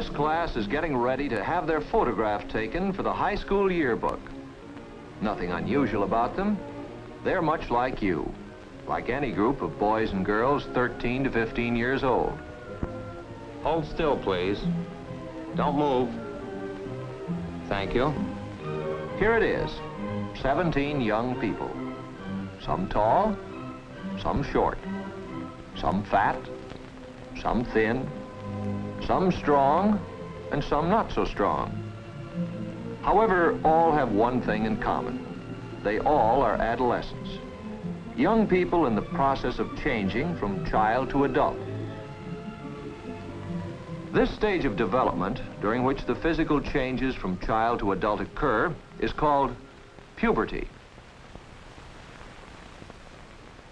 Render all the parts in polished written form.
This class is getting ready to have their photograph taken for the high school yearbook. Nothing unusual about them. They're much like you, like any group of boys and girls 13 to 15 years old. Hold still, please. Don't move. Thank you. Here it is, 17 young people. Some tall, some short, some fat, some thin, some strong, and some not so strong. However, all have one thing in common. They all are adolescents. Young people in the process of changing from child to adult. This stage of development, during which the physical changes from child to adult occur, is called puberty.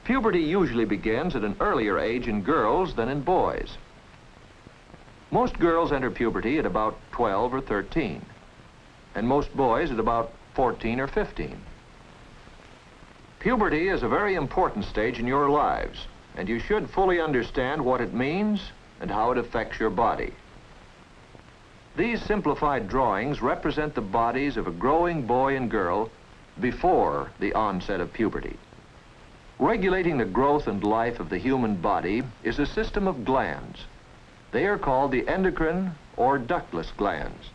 Puberty usually begins at an earlier age in girls than in boys. Most girls enter puberty at about 12 or 13, and most boys at about 14 or 15. Puberty is a very important stage in your lives, and you should fully understand what it means and how it affects your body. These simplified drawings represent the bodies of a growing boy and girl before the onset of puberty. Regulating the growth and life of the human body is a system of glands. They are called the endocrine or ductless glands.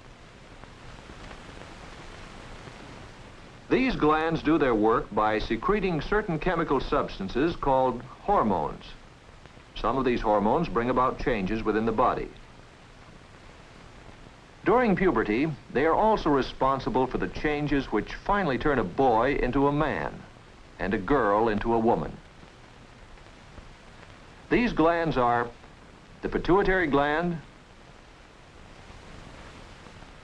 These glands do their work by secreting certain chemical substances called hormones. Some of these hormones bring about changes within the body. During puberty, they are also responsible for the changes which finally turn a boy into a man and a girl into a woman. These glands are the pituitary gland,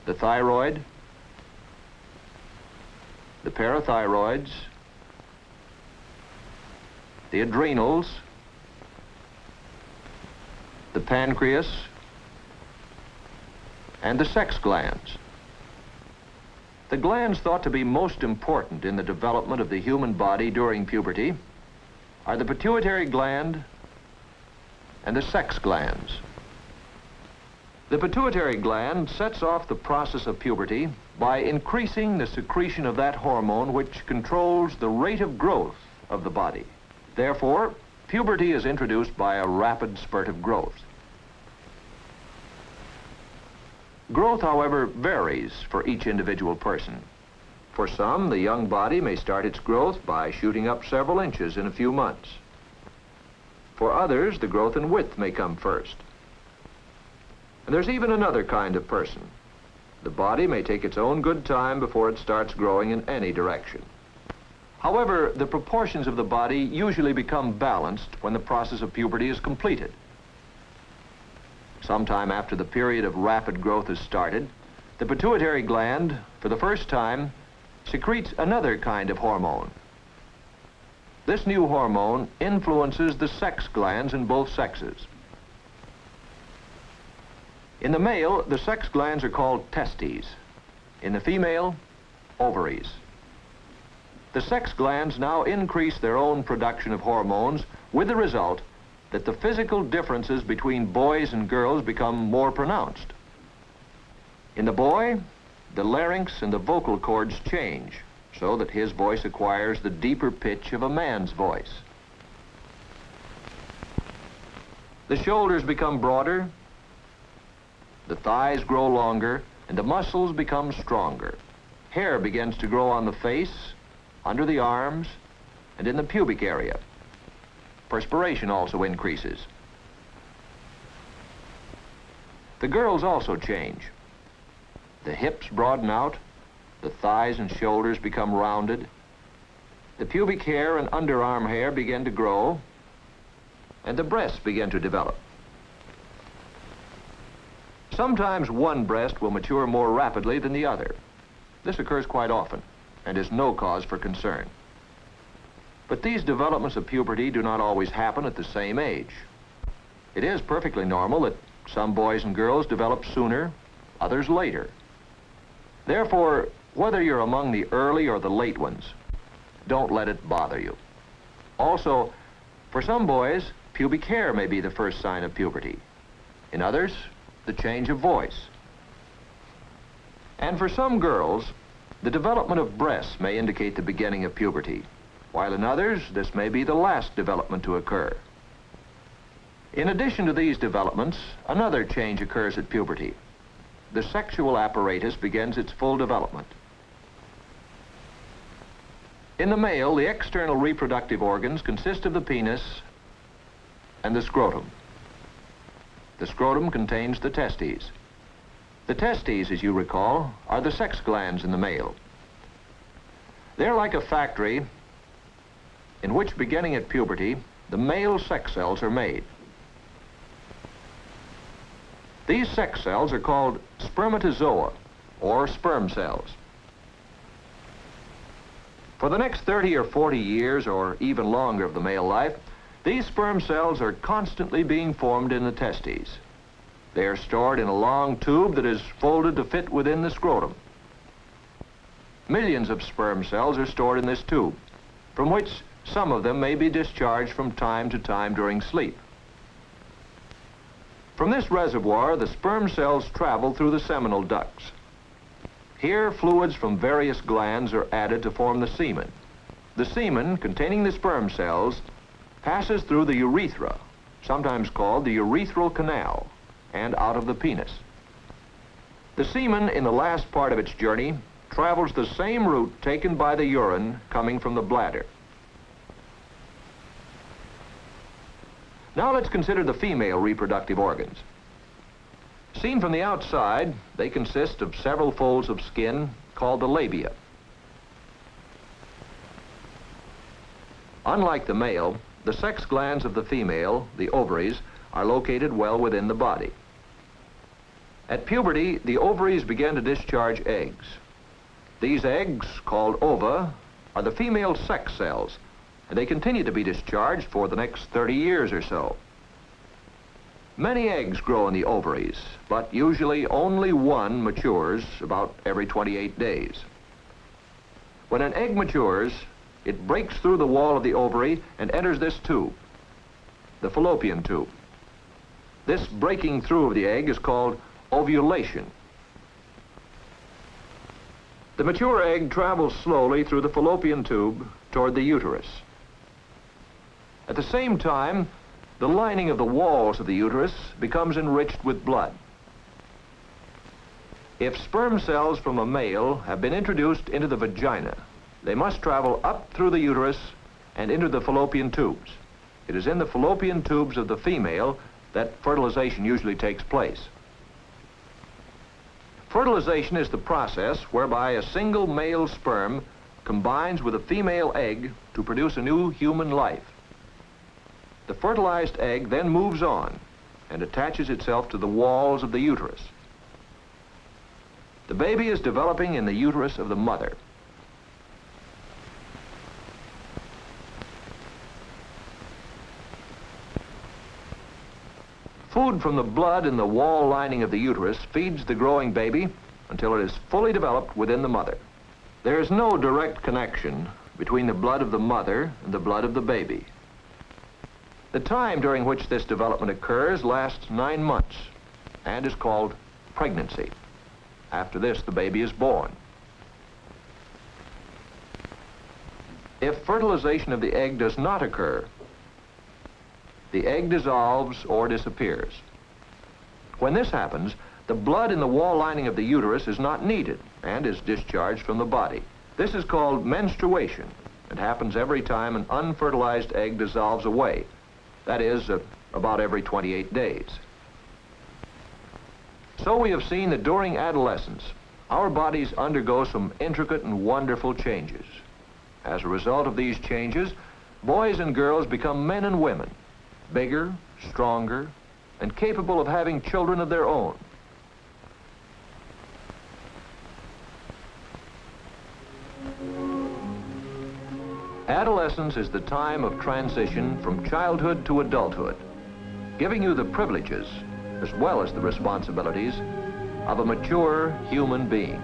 the thyroid, the parathyroids, the adrenals, the pancreas, and the sex glands. The glands thought to be most important in the development of the human body during puberty are the pituitary gland and the sex glands. The pituitary gland sets off the process of puberty by increasing the secretion of that hormone which controls the rate of growth of the body. Therefore, puberty is introduced by a rapid spurt of growth. Growth, however, varies for each individual person. For some, the young body may start its growth by shooting up several inches in a few months. For others, the growth in width may come first. And there's even another kind of person. The body may take its own good time before it starts growing in any direction. However, the proportions of the body usually become balanced when the process of puberty is completed. Sometime after the period of rapid growth has started, the pituitary gland, for the first time, secretes another kind of hormone. This new hormone influences the sex glands in both sexes. In the male, the sex glands are called testes. In the female, ovaries. The sex glands now increase their own production of hormones with the result that the physical differences between boys and girls become more pronounced. In the boy, the larynx and the vocal cords change so that his voice acquires the deeper pitch of a man's voice. The shoulders become broader, the thighs grow longer, and the muscles become stronger. Hair begins to grow on the face, under the arms, and in the pubic area. Perspiration also increases. The girls also change. The hips broaden out, the thighs and shoulders become rounded, the pubic hair and underarm hair begin to grow, and the breasts begin to develop. Sometimes one breast will mature more rapidly than the other. This occurs quite often and is no cause for concern. But these developments of puberty do not always happen at the same age. It is perfectly normal that some boys and girls develop sooner, others later. Therefore, whether you're among the early or the late ones, don't let it bother you. Also, for some boys, pubic hair may be the first sign of puberty. In others, the change of voice. And for some girls, the development of breasts may indicate the beginning of puberty, while in others, this may be the last development to occur. In addition to these developments, another change occurs at puberty. The sexual apparatus begins its full development. In the male, the external reproductive organs consist of the penis and the scrotum. The scrotum contains the testes. The testes, as you recall, are the sex glands in the male. They're like a factory in which, beginning at puberty, the male sex cells are made. These sex cells are called spermatozoa, or sperm cells. For the next 30 or 40 years, or even longer of the male life, these sperm cells are constantly being formed in the testes. They are stored in a long tube that is folded to fit within the scrotum. Millions of sperm cells are stored in this tube, from which some of them may be discharged from time to time during sleep. From this reservoir, the sperm cells travel through the seminal ducts. Here, fluids from various glands are added to form the semen. The semen, containing the sperm cells, passes through the urethra, sometimes called the urethral canal, and out of the penis. The semen, in the last part of its journey, travels the same route taken by the urine coming from the bladder. Now let's consider the female reproductive organs. Seen from the outside, they consist of several folds of skin called the labia. Unlike the male, the sex glands of the female, the ovaries, are located well within the body. At puberty, the ovaries begin to discharge eggs. These eggs, called ova, are the female sex cells, and they continue to be discharged for the next 30 years or so. Many eggs grow in the ovaries, but usually only one matures about every 28 days. When an egg matures, it breaks through the wall of the ovary and enters this tube, the fallopian tube. This breaking through of the egg is called ovulation. The mature egg travels slowly through the fallopian tube toward the uterus. At the same time, the lining of the walls of the uterus becomes enriched with blood. If sperm cells from a male have been introduced into the vagina, they must travel up through the uterus and into the fallopian tubes. It is in the fallopian tubes of the female that fertilization usually takes place. Fertilization is the process whereby a single male sperm combines with a female egg to produce a new human life. The fertilized egg then moves on and attaches itself to the walls of the uterus. The baby is developing in the uterus of the mother. Food from the blood in the wall lining of the uterus feeds the growing baby until it is fully developed within the mother. There is no direct connection between the blood of the mother and the blood of the baby. The time during which this development occurs lasts 9 months and is called pregnancy. After this, the baby is born. If fertilization of the egg does not occur, the egg dissolves or disappears. When this happens, the blood in the wall lining of the uterus is not needed and is discharged from the body. This is called menstruation. It happens every time an unfertilized egg dissolves away. That is, about every 28 days. So we have seen that during adolescence, our bodies undergo some intricate and wonderful changes. As a result of these changes, boys and girls become men and women, bigger, stronger, and capable of having children of their own. Adolescence is the time of transition from childhood to adulthood, giving you the privileges as well as the responsibilities of a mature human being.